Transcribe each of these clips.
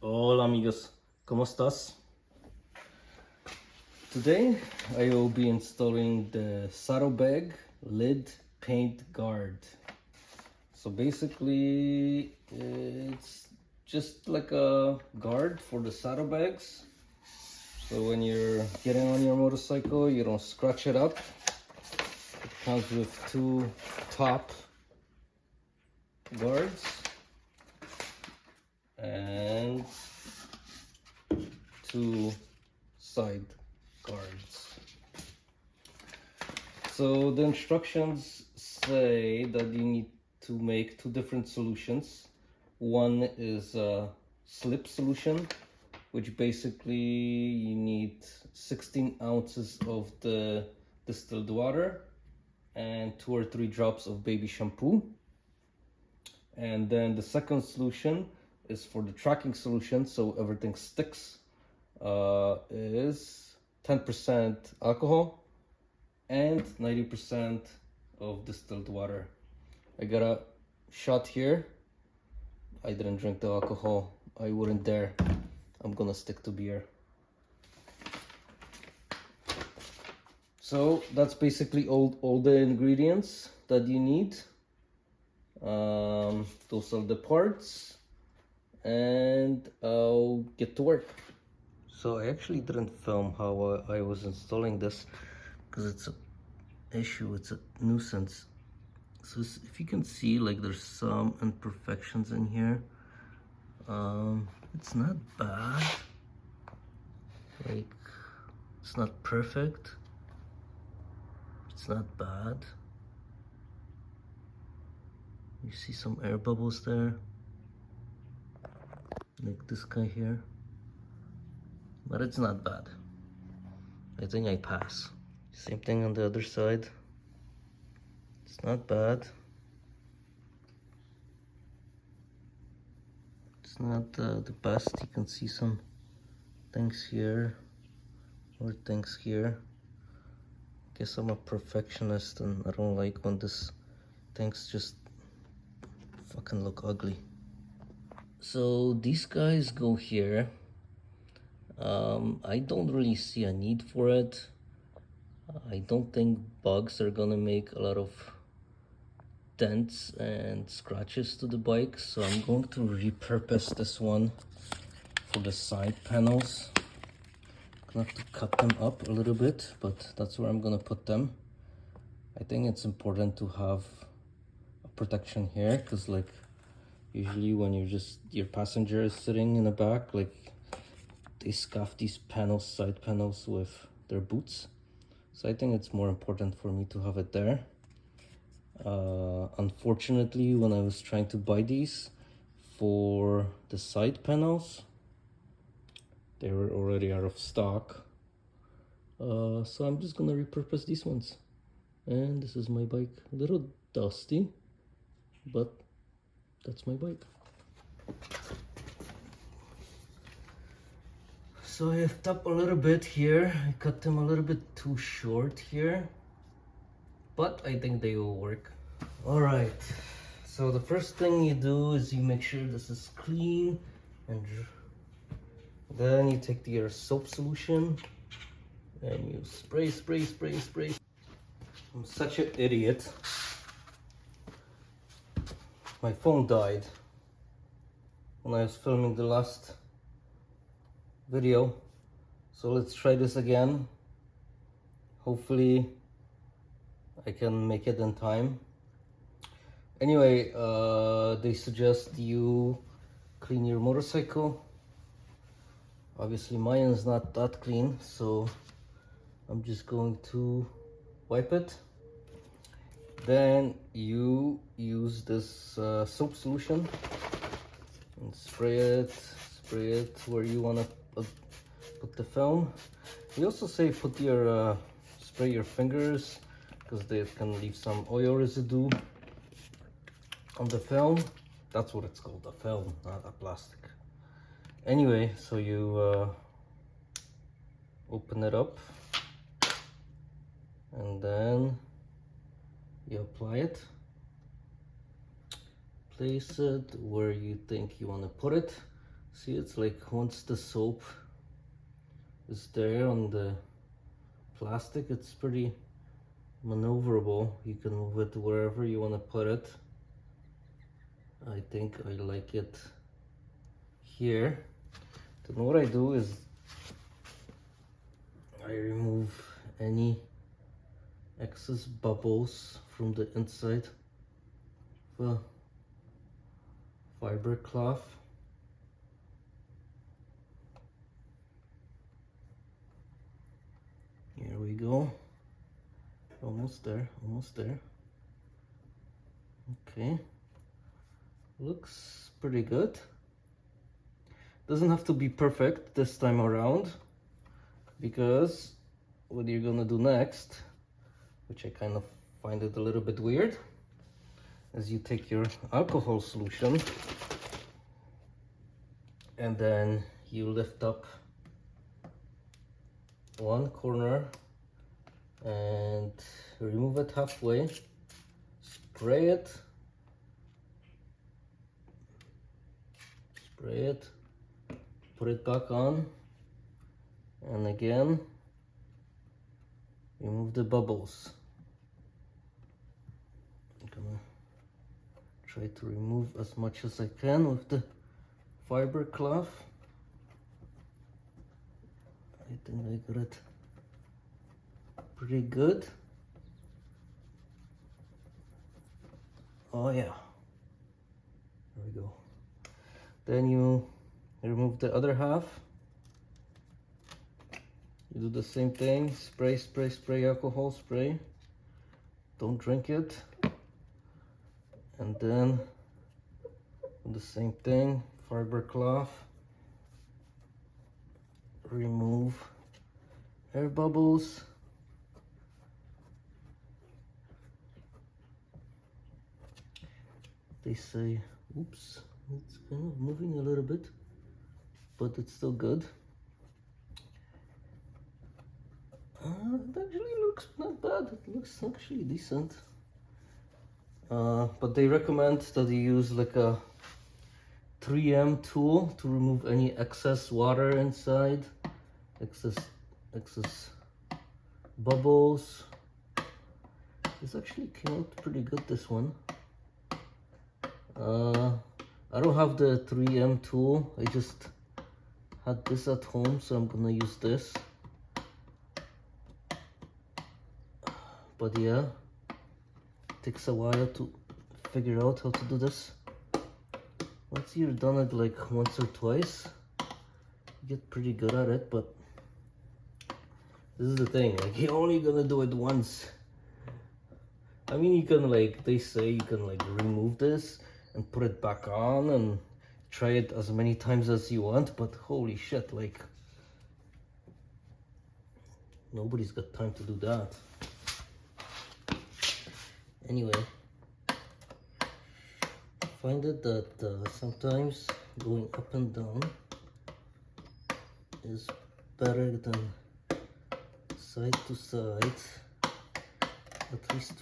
Hola amigos, ¿cómo estás? Today I will be installing the SaddleBag lid paint guard. So basically it's just like a guard for the saddlebags. So when you're getting on your motorcycle, you don't scratch it up. It comes with two top guards and two side guards. So the instructions say that you need to make two different solutions. One is a slip solution, which basically you need 16 ounces of the distilled water and 2 or 3 drops of baby shampoo. And then the second solution is for the tracking solution, so everything sticks, is 10% alcohol and 90% of distilled water. I got a shot here. I didn't drink the alcohol. I wouldn't dare. I'm gonna stick to beer. So that's basically all the ingredients that you need. Those are the parts, and I'll get to work. So I actually didn't film how I was installing this because it's an issue, it's a nuisance. So if you can see, like, there's some imperfections in here. It's not bad, like, it's not perfect, it's not bad. You see some air bubbles there, like this guy here, but it's not bad. I think I pass. Same thing on the other side. It's not bad. It's not the best. You can see some things here or things here. Guess I'm a perfectionist and I don't like when this things just fucking look ugly. So these guys go here. I don't really see a need for it. I don't think bugs are gonna make a lot of dents and scratches to the bike, so I'm going to repurpose this one for the side panels. I'm gonna have to cut them up a little bit, but that's where I'm gonna put them. I think it's important to have a protection here, because like usually when your passenger is sitting in the back, like they scuff these panels, side panels, with their boots. So I think it's more important for me to have it there. Unfortunately, when I was trying to buy these for the side panels, they were already out of stock. So I'm just gonna repurpose these ones. And this is my bike. A little dusty, but that's my bike. So I effed up a little bit here. I cut them a little bit too short here, but I think they will work. All right, so the first thing you do is you make sure this is clean, and then you take your soap solution and you spray. I'm such an idiot. My phone died when I was filming the last video, so let's try this again. Hopefully I can make it in time. Anyway, they suggest you clean your motorcycle. Obviously mine is not that clean, so I'm just going to wipe it. Then you use this soap solution and spray it where you want to put the film. You also say spray your fingers, because they can leave some oil residue on the film. That's what it's called, a film, not a plastic. Anyway, so you open it up and then you apply it. Place it where you think you want to put it. See, it's like once the soap is there on the plastic, it's pretty maneuverable. You can move it wherever you want to put it. I think I like it here. Then what I do is I remove any excess bubbles from the inside of a fiber cloth. Here we go. Almost there, almost there. Okay. Looks pretty good. Doesn't have to be perfect this time around, because what you're gonna do next, which I kind of find it a little bit weird, is you take your alcohol solution and then you lift up one corner and remove it halfway, spray it, put it back on, and again remove the bubbles. I'm gonna try to remove as much as I can with the fiber cloth. I think I got it pretty good. Oh yeah, there we go. Then you remove the other half. You do the same thing, spray, spray, spray, alcohol spray. Don't drink it. And then do the same thing, fiber cloth. Remove air bubbles. They say, oops, it's kind of moving a little bit, but it's still good. It actually looks not bad. It looks actually decent. But they recommend that you use like a 3M tool to remove any excess water inside, excess bubbles. This actually came out pretty good, this one. I don't have the 3M tool. I just had this at home, so I'm gonna use this. But yeah, it takes a while to figure out how to do this. Once you've done it like once or twice, you get pretty good at it. But this is the thing, like you're only gonna do it once. I mean, you can, like they say, you can like remove this and put it back on and try it as many times as you want, but holy shit, like nobody's got time to do that. Anyway, I find it that sometimes going up and down is better than side to side, at least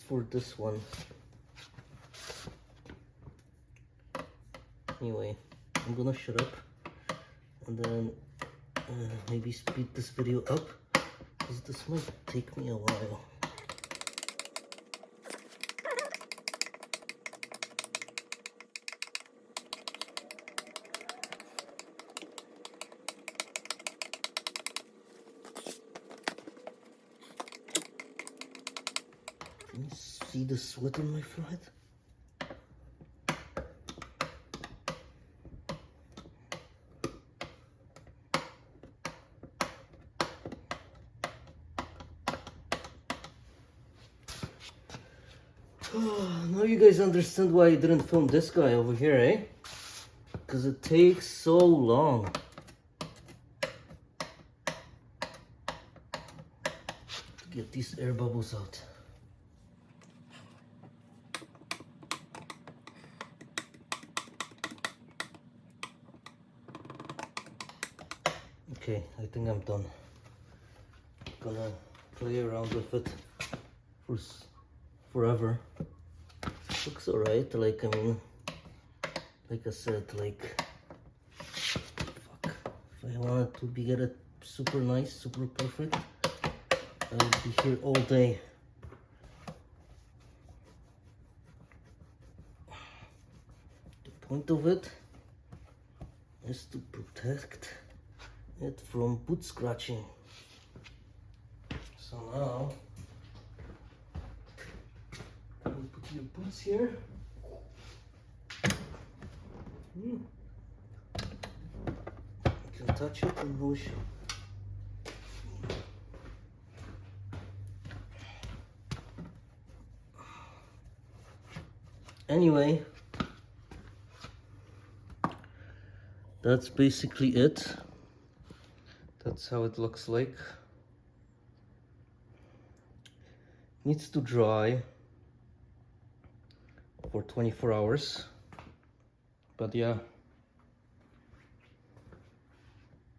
for this one. Anyway, I'm gonna shut up and then maybe speed this video up, because this might take me a while. Can you see the sweat on my forehead? Now you guys understand why I didn't film this guy over here, eh? Because it takes so long. To get these air bubbles out. Okay, I think I'm done. Gonna play around with it forever. Looks alright. Like, I mean, like I said, like, fuck, if I wanted to get it super nice, super perfect, I would be here all day. The point of it is to protect it from boot scratching. So now you put your boots here. You can touch it and no issue. Anyway, that's basically it. That's how it looks like. Needs to dry for 24 hours. But yeah,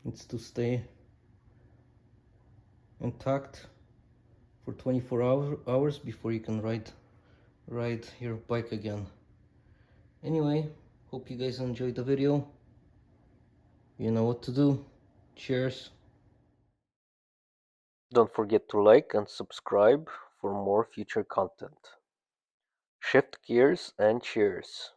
needs to stay intact for 24 hours before you can ride your bike again. Anyway, hope you guys enjoyed the video. You know what to do. Cheers. Don't forget to like and subscribe for more future content. Shift gears and cheers.